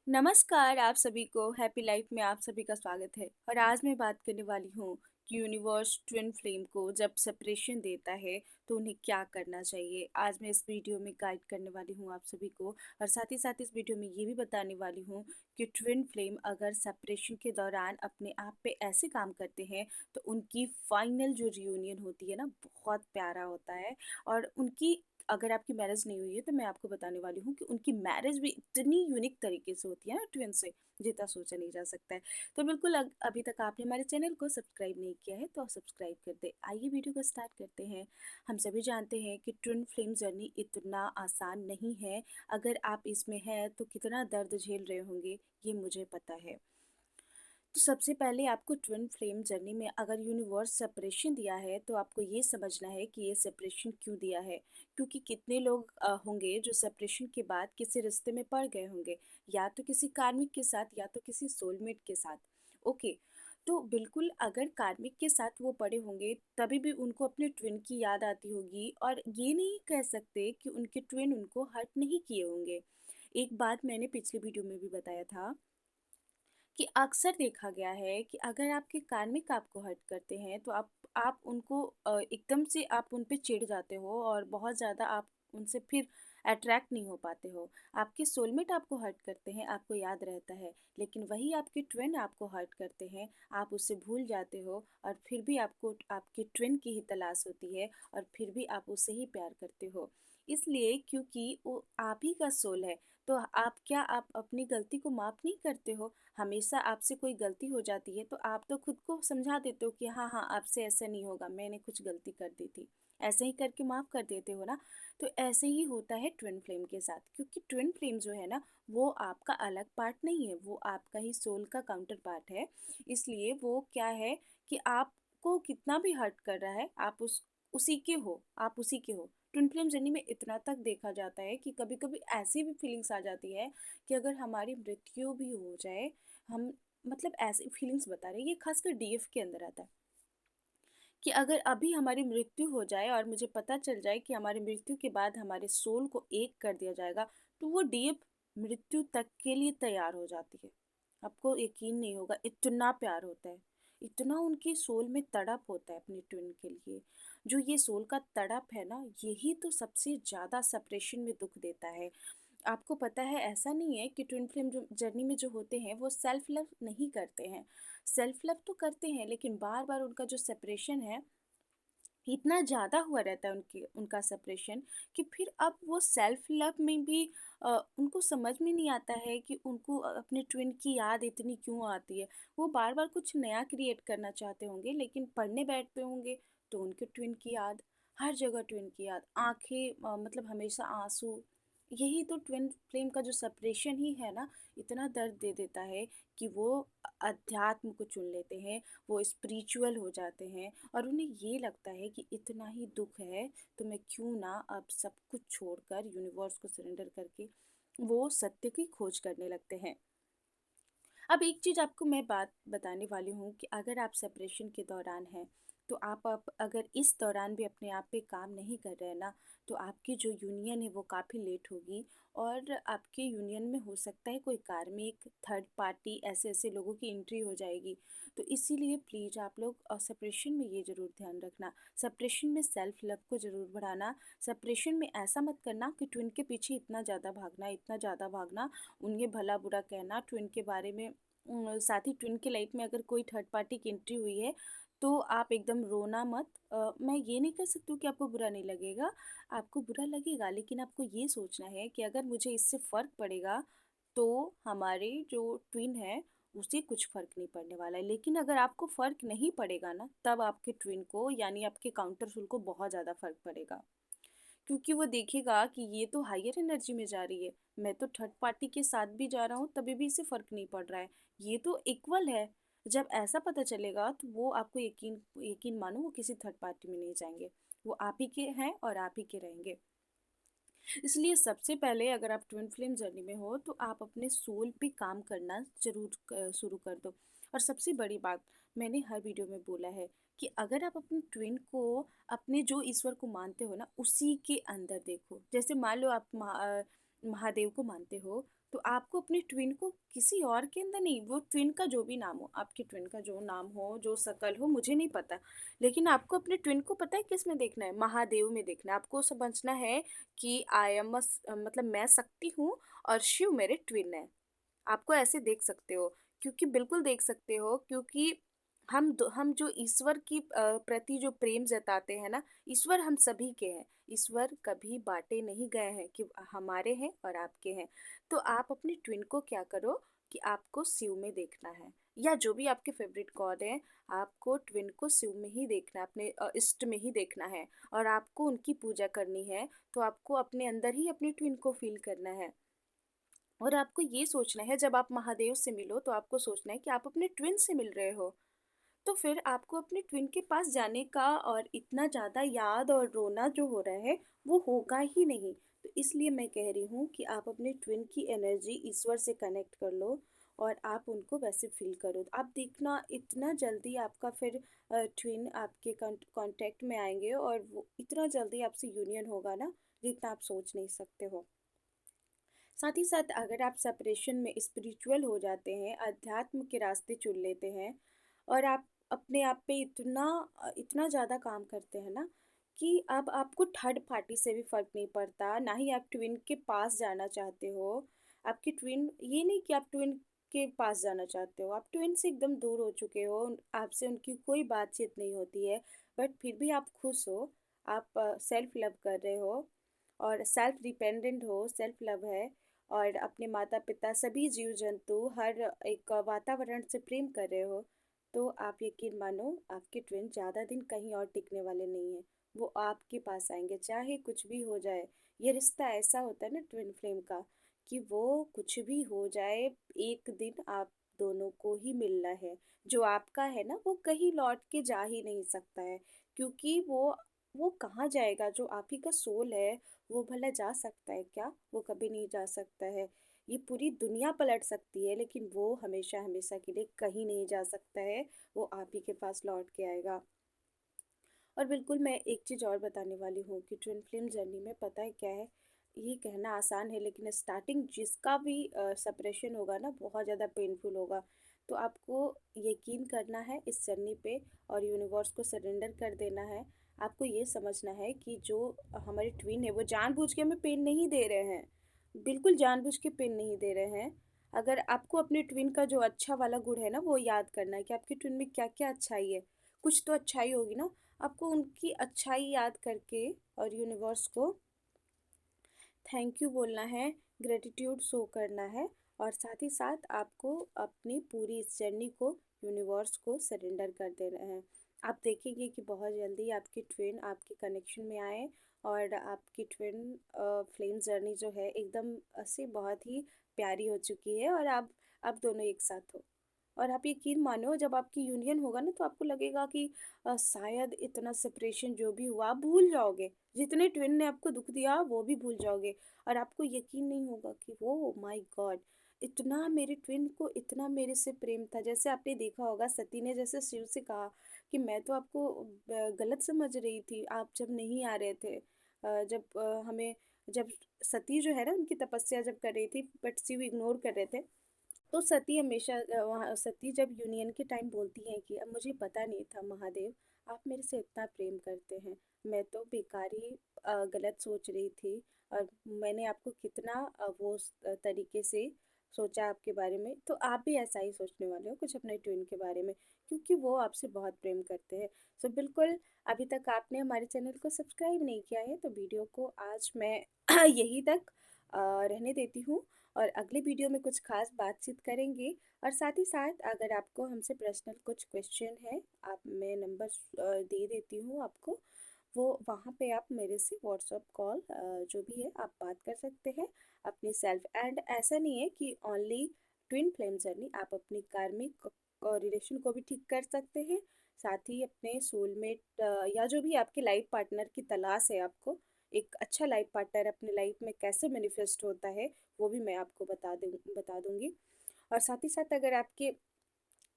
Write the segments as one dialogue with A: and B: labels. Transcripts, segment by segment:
A: नमस्कार आप सभी को हैप्पी लाइफ में आप सभी का स्वागत है। और आज मैं बात करने वाली हूँ कि यूनिवर्स ट्विन फ्लेम को जब सेपरेशन देता है तो उन्हें क्या करना चाहिए। आज मैं इस वीडियो में गाइड करने वाली हूँ आप सभी को, और साथ ही साथ इस वीडियो में ये भी बताने वाली हूँ कि ट्विन फ्लेम अगर सेपरेशन के दौरान अपने आप पे ऐसे काम करते हैं तो उनकी फाइनल जो रियूनियन होती है ना, बहुत प्यारा होता है। और उनकी अगर आपकी मैरिज नहीं हुई है तो मैं आपको बताने वाली हूँ कि उनकी मैरिज भी इतनी यूनिक तरीके से होती है ना ट्विन से, जितना सोचा नहीं जा सकता है। तो बिल्कुल अभी तक आपने हमारे चैनल को सब्सक्राइब नहीं किया है तो सब्सक्राइब कर दे। आइए वीडियो को स्टार्ट करते हैं। हम सभी जानते हैं कि ट्विन फ्लेम जर्नी इतना आसान नहीं है। अगर आप इसमें हैं तो कितना दर्द झेल रहे होंगे ये मुझे पता है। तो सबसे पहले आपको ट्विन फ्लेम जर्नी में अगर यूनिवर्स सेपरेशन दिया है तो आपको ये समझना है कि ये सेपरेशन क्यों दिया है। क्योंकि कितने लोग होंगे जो सेपरेशन के बाद किसी रिश्ते में पड़ गए होंगे, या तो किसी कार्मिक के साथ या तो किसी सोलमेट के साथ। ओके। तो बिल्कुल अगर कार्मिक के साथ वो पड़े होंगे तभी भी उनको अपने ट्विन की याद आती होगी, और ये नहीं कह सकते कि उनके ट्विन उनको हर्ट नहीं किए होंगे। एक बात मैंने पिछले वीडियो में भी बताया था कि अक्सर देखा गया है कि अगर आपके कार्मिक आपको हर्ट करते हैं तो आप उनको एकदम से आप उन पे चिढ़ जाते हो और बहुत ज़्यादा आप उनसे फिर अट्रैक्ट नहीं हो पाते हो। आपके सोलमेट आपको हर्ट करते हैं, आपको याद रहता है, लेकिन वही आपके ट्विन आपको हर्ट करते हैं, आप उससे भूल जाते हो, और फिर भी आपको आपके ट्विन की ही तलाश होती है, और फिर भी आप उससे ही प्यार करते हो। इसलिए क्योंकि वो आप ही का सोल है। तो आप अपनी गलती को माफ़ नहीं करते हो। हमेशा आपसे कोई गलती हो जाती है तो आप तो खुद को समझा देते हो कि हाँ हाँ, आपसे ऐसा नहीं होगा, मैंने कुछ गलती कर दी थी, ऐसे ही करके माफ़ कर देते हो ना। तो ऐसे ही होता है ट्विन फ्लेम के साथ, क्योंकि ट्विन फ्लेम जो है ना, वो आपका अलग पार्ट नहीं है, वो आपका ही सोल का काउंटर पार्ट है। इसलिए वो क्या है कि आपको कितना भी हर्ट कर रहा है, आप उसी के हो, आप उसी के हो। ट्विन फ्लेम जर्नी में इतना तक देखा जाता है कि कभी कभी ऐसी भी फीलिंग्स आ जाती है कि अगर हमारी मृत्यु भी हो जाए, हम मतलब ऐसी फीलिंग्स बता रहे हैं, ये खासकर डीएफ के अंदर आता है कि अगर अभी हमारी मृत्यु हो जाए और मुझे पता चल जाए कि हमारी मृत्यु के बाद हमारे सोल को एक कर दिया जाएगा, तो वो डीएफ मृत्यु तक के लिए तैयार हो जाती है। आपको यकीन नहीं होगा, इतना प्यार होता है, इतना उनके सोल में तड़प होता है अपने ट्विन के लिए। जो ये सोल का तड़प है ना, यही तो सबसे ज़्यादा सेपरेशन में दुख देता है। आपको पता है ऐसा नहीं है कि ट्विन फ्लेम जो जर्नी में जो होते हैं वो सेल्फ लव नहीं करते हैं। सेल्फ लव तो करते हैं, लेकिन बार बार उनका जो सेपरेशन है इतना ज़्यादा हुआ रहता है उनकी उनका सेपरेशन, कि फिर अब वो सेल्फ लव में भी उनको समझ में नहीं आता है कि उनको अपने ट्विन की याद इतनी क्यों आती है। वो बार बार कुछ नया क्रिएट करना चाहते होंगे, लेकिन पढ़ने बैठते होंगे तो उनके ट्विन की याद, हर जगह ट्विन की याद, आंखें मतलब हमेशा आंसू। यही तो ट्विन फ्लेम का जो सेपरेशन ही है ना, इतना दर्द दे देता है कि वो अध्यात्म को चुन लेते हैं, वो स्पिरिचुअल हो जाते हैं, और उन्हें ये लगता है कि इतना ही दुख है तो मैं क्यों ना अब सब कुछ छोड़कर यूनिवर्स को सरेंडर करके वो सत्य की खोज करने लगते हैं। अब एक चीज़ आपको मैं बात बताने वाली हूँ कि अगर आप सेपरेशन के दौरान हैं तो आप अगर इस दौरान भी अपने आप पे काम नहीं कर रहे हैं ना, तो आपकी जो यूनियन है वो काफ़ी लेट होगी। और आपके यूनियन में हो सकता है कोई कार्मिक थर्ड पार्टी ऐसे ऐसे लोगों की एंट्री हो जाएगी। तो इसीलिए प्लीज़ आप लोग सेपरेशन में ये ज़रूर ध्यान रखना, सेपरेशन में सेल्फ लव को ज़रूर बढ़ाना। सेपरेशन में ऐसा मत करना कि ट्विन के पीछे इतना ज़्यादा भागना, इतना ज़्यादा भागना, उन्हें भला बुरा कहना ट्विन के बारे में। साथ ही ट्विन के लाइफ में अगर कोई थर्ड पार्टी की एंट्री हुई है तो आप एकदम रोना मत। मैं ये नहीं कह सकती हूँ कि आपको बुरा नहीं लगेगा, आपको बुरा लगेगा, लेकिन आपको ये सोचना है कि अगर मुझे इससे फ़र्क पड़ेगा तो हमारे जो ट्विन है उसे कुछ फ़र्क नहीं पड़ने वाला है। लेकिन अगर आपको फ़र्क नहीं पड़ेगा ना, तब आपके ट्विन को यानी आपके काउंटर सोल को बहुत ज़्यादा फ़र्क पड़ेगा, क्योंकि वो देखेगा कि ये तो हायर एनर्जी में जा रही है, मैं तो थर्ड पार्टी के साथ भी जा रहा हूँ तभी भी इसे फ़र्क नहीं पड़ रहा है, ये तो इक्वल है। जब ऐसा पता चलेगा तो वो आपको यकीन यकीन मानो वो किसी थर्ड पार्टी में नहीं जाएंगे, वो आप ही के हैं और आप ही के रहेंगे। इसलिए सबसे पहले अगर आप ट्विन फ्लेम जर्नी में हो तो आप अपने सोल पे काम करना ज़रूर शुरू कर दो। और सबसे बड़ी बात, मैंने हर वीडियो में बोला है कि अगर आप अपने ट्विन को अपने जो ईश्वर को मानते हो ना उसी के अंदर देखो। जैसे मान लो आप महादेव को मानते हो, तो आपको अपने ट्विन को किसी और के अंदर नहीं, वो ट्विन का जो भी नाम हो, आपके ट्विन का जो नाम हो, जो शकल हो, मुझे नहीं पता, लेकिन आपको अपने ट्विन को पता है किस में देखना है? महादेव में देखना है। आपको समझना है कि आई एम मतलब मैं शक्ति हूँ और शिव मेरे ट्विन है। आपको ऐसे देख सकते हो, क्योंकि बिल्कुल देख सकते हो, क्योंकि हम जो ईश्वर की प्रति जो प्रेम जताते हैं ना, ईश्वर हम सभी के हैं। ईश्वर कभी बांटे नहीं गए हैं कि हमारे हैं और आपके हैं। तो आप अपने ट्विन को क्या करो कि आपको शिव में देखना है, या जो भी आपके फेवरेट गॉड है, आपको ट्विन को शिव में ही देखना है, अपने इष्ट में ही देखना है, और आपको उनकी पूजा करनी है। तो आपको अपने अंदर ही अपने ट्विन को फील करना है, और आपको ये सोचना है, जब आप महादेव से मिलो तो आपको सोचना है कि आप अपने ट्विन से मिल रहे हो। तो फिर आपको अपने ट्विन के पास जाने का और इतना ज़्यादा याद और रोना जो हो रहा है, वो होगा ही नहीं। तो इसलिए मैं कह रही हूँ कि आप अपने ट्विन की एनर्जी ईश्वर से कनेक्ट कर लो, और आप उनको वैसे फील करो। आप देखना इतना जल्दी आपका फिर ट्विन आपके कांटेक्ट में आएंगे, और वो इतना जल्दी आपसे यूनियन होगा ना, जितना आप सोच नहीं सकते हो। साथ ही साथ अगर आप सेपरेशन में स्पिरिचुअल हो जाते हैं, अध्यात्म के रास्ते चुन लेते हैं, और आप अपने आप पे इतना ज़्यादा काम करते हैं ना, कि अब आपको थर्ड पार्टी से भी फर्क नहीं पड़ता, ना ही आप ट्विन के पास जाना चाहते हो। आपकी ट्विन, ये नहीं कि आप ट्विन के पास जाना चाहते हो, आप ट्विन से एकदम दूर हो चुके हो, आपसे उनकी कोई बातचीत नहीं होती है, बट फिर भी आप खुश हो। आप सेल्फ लव कर रहे हो, और सेल्फ डिपेंडेंट हो, सेल्फ लव है, और अपने माता पिता, सभी जीव जंतु, हर एक वातावरण से प्रेम कर रहे हो। तो आप यकीन मानो, आपके ट्विन ज़्यादा दिन कहीं और टिकने वाले नहीं हैं। वो आपके पास आएंगे चाहे कुछ भी हो जाए। ये रिश्ता ऐसा होता है ना ट्विन फ्लेम का, कि वो कुछ भी हो जाए, एक दिन आप दोनों को ही मिलना है। जो आपका है ना, वो कहीं लौट के जा ही नहीं सकता है, क्योंकि वो कहाँ जाएगा? जो आप ही का सोल है, वो भला जा सकता है क्या? वो कभी नहीं जा सकता है। ये पूरी दुनिया पलट सकती है, लेकिन वो हमेशा हमेशा के लिए कहीं नहीं जा सकता है। वो आप ही के पास लौट के आएगा। और बिल्कुल मैं एक चीज़ और बताने वाली हूँ कि ट्विन फ्लेम जर्नी में पता है क्या है, ये कहना आसान है, लेकिन स्टार्टिंग जिसका भी सेपरेशन होगा ना, बहुत ज़्यादा पेनफुल होगा। तो आपको यकीन करना है इस जर्नी पे, और यूनिवर्स को सरेंडर कर देना है। आपको ये समझना है कि जो हमारे ट्विन है, वो जानबूझ के हमें पेन नहीं दे रहे हैं। बिल्कुल जानबूझ के पेन नहीं दे रहे हैं। अगर आपको अपने ट्विन का जो अच्छा वाला गुण है ना, वो याद करना है कि आपके ट्विन में क्या क्या अच्छाई है। कुछ तो अच्छाई होगी ना। आपको उनकी अच्छाई याद करके और यूनिवर्स को थैंक यू बोलना है, ग्रेटिट्यूड शो करना है, और साथ ही साथ आपको अपनी पूरी इस जर्नी को यूनिवर्स को सरेंडर कर देना है। आप देखेंगे कि बहुत जल्दी आपकी ट्विन आपके कनेक्शन में आए, और आपकी ट्विन फ्लेम जर्नी जो है एकदम से बहुत ही प्यारी हो चुकी है, और आप दोनों एक साथ हो। और आप यकीन मानो, जब आपकी यूनियन होगा ना, तो आपको लगेगा कि शायद इतना सेपरेशन जो भी हुआ आप भूल जाओगे। जितने ट्विन ने आपको दुख दिया वो भी भूल जाओगे, और आपको यकीन नहीं होगा कि वो माय गॉड, इतना मेरे ट्विन को इतना मेरे से प्रेम था। जैसे आपने देखा होगा, सती ने जैसे शिव से कहा कि मैं तो आपको गलत समझ रही थी, आप जब नहीं आ रहे थे, जब सती जो है ना, उनकी तपस्या जब कर रही थी, बट शिव इग्नोर कर रहे थे। तो सती हमेशा वहाँ सती जब यूनियन के टाइम बोलती हैं कि अब मुझे पता नहीं था महादेव, आप मेरे से इतना प्रेम करते हैं। मैं तो बेकारी गलत सोच रही थी, और मैंने आपको कितना तरीके से सोचा आपके बारे में। तो आप भी ऐसा ही सोचने वाले हो कुछ अपने ट्विन के बारे में, क्योंकि वो आपसे बहुत प्रेम करते हैं। सो बिल्कुल, अभी तक आपने हमारे चैनल को सब्सक्राइब नहीं किया है, तो वीडियो को आज मैं यहीं तक रहने देती हूँ, और अगले वीडियो में कुछ खास बातचीत करेंगे। और साथ ही साथ अगर आपको हमसे पर्सनल कुछ क्वेश्चन है, आप मैं नंबर दे देती हूँ आपको, वो वहाँ पे आप मेरे से व्हाट्सअप कॉल जो भी है आप बात कर सकते हैं अपनी सेल्फ। एंड ऐसा नहीं है कि ओनली ट्विन फ्लेम जर्नी, आप अपनी कार्मिक रिलेशन को भी ठीक कर सकते हैं। साथ ही अपने सोलमेट या जो भी आपके लाइफ पार्टनर की तलाश है आपको, एक अच्छा लाइफ पार्टनर अपने लाइफ में कैसे मैनिफेस्ट होता है, वो भी मैं आपको बता दूंगी। और साथ ही साथ अगर आपके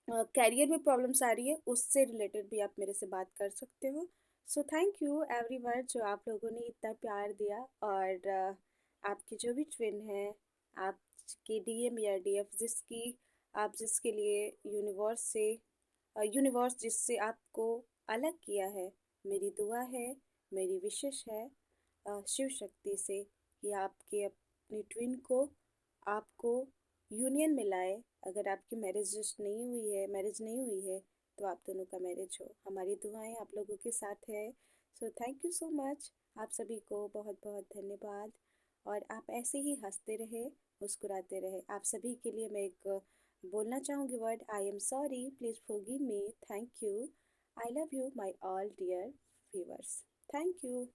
A: कैरियर में प्रॉब्लम्स आ रही है, उससे रिलेटेड भी आप मेरे से बात कर सकते हो। सो थैंक यू एवरीवन, जो आप लोगों ने इतना प्यार दिया, और आपकी जो भी ट्विन है, आप के डीएम या डीएफ जिसके लिए यूनिवर्स जिससे आपको अलग किया है, मेरी दुआ है, मेरी विशेष है शिव शक्ति से कि आपके अपनी ट्विन को आपको यूनियन में लाए। अगर आपकी मैरिज नहीं हुई है तो आप दोनों का मैरिज हो। हमारी दुआएं आप लोगों के साथ है। So thank you so much. आप सभी को बहुत बहुत धन्यवाद। और आप ऐसे ही हंसते रहे, मुस्कुराते रहे। आप सभी के लिए मैं एक बोलना चाहूँगी word, I am sorry, please forgive me, thank you, I love you my all dear viewers, thank you.